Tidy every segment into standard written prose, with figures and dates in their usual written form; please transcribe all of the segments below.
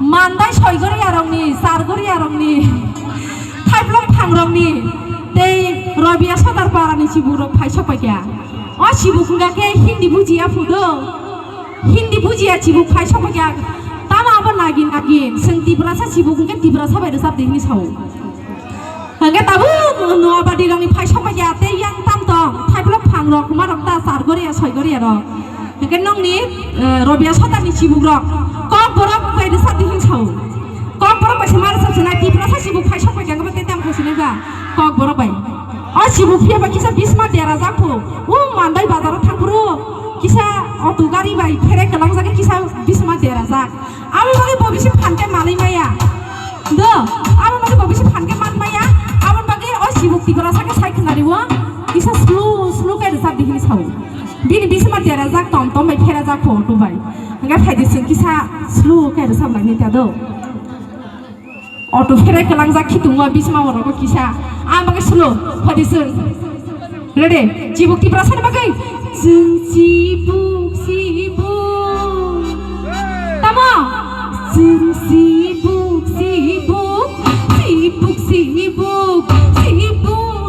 Mandai soigori arongni, sargori arongni, thaiplong phangrongni, tei Rabia Sodar parani ciburok paisa pakya. Oh cibuk enggak ke Hindi bujia fudo, Hindi bujia cibuk paisa pakya. Tama apa nagin, senti berasa cibuk enggak diberasa pada saat ini sau. Enggak tahu no apa dirongni paisa pakya, tei yang tamtong, thaiplong phangrok, marok ta sargori ya soigori arong. Enggak nong ni Rabia Sodar ni ciburok. Kau borok pada saat ini tahu, kau borok masih marah sebenarnya di perasa sibuk fashion pakai apa tetap fashion itu, kau borok bayi. Oh sibuk dia pakai kisah bisma daerah zaku, mandai bazar thangkuru, kisah auto gari bayi, ferek kelang saja kisah bisma daerah zak. Amu bagi bobi si pantai malai maya, doh, amu bagi bobi si pantai malai maya, amu bagi oh sibuk di perasa ke saya kenari wah, kisah slow kayak saat ini tahu. Bini bisma daerah zak tom bayi ferek zak foto bayi. Enggak hadis kisah slow kayak sama ini tiado. Auto ferek kelang zaki tunggu bisma orang ko kisah. Pakai slow hadis. Ready? Cibuk di perasaan pakai. Cibuk. Tama. Cibuk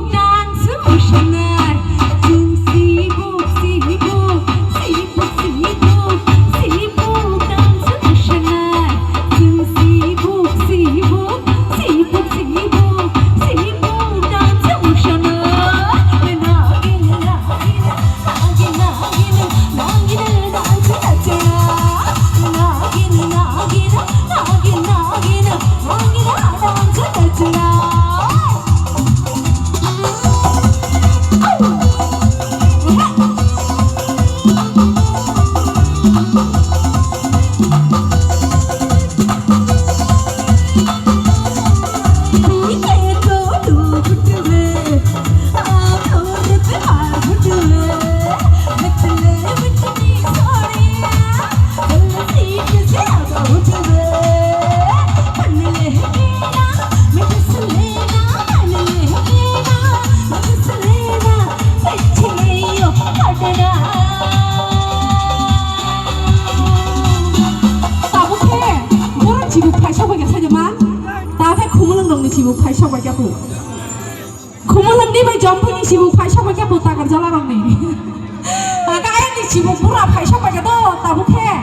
dan semuanya. Sibuk paisa pakai apa? Kumulan ni mai jump ni sibuk paisa pakai apa? Takar jalan orang ni. Kaya ni sibuk pura paisa pakai tu, tak bukan?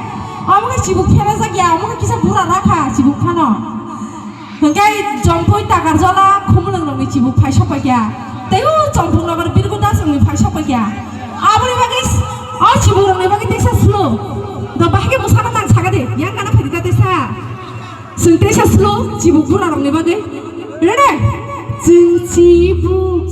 Amu kan sibuk pera saja, amu kan kisah pura rakha sibuk kano. Kaya jump ni takar jalan, kumulan orang ni sibuk paisa pakai. Tapi jump ni orang biru dah sang ni paisa pakai. Amu ni bagi, sibuk orang ni bagi desa slow. Dah bahaya musana tak saga deh, yang kana pergi desa. Sentesa slow, sibuk pura orang ni bagi. Ready? Sibuk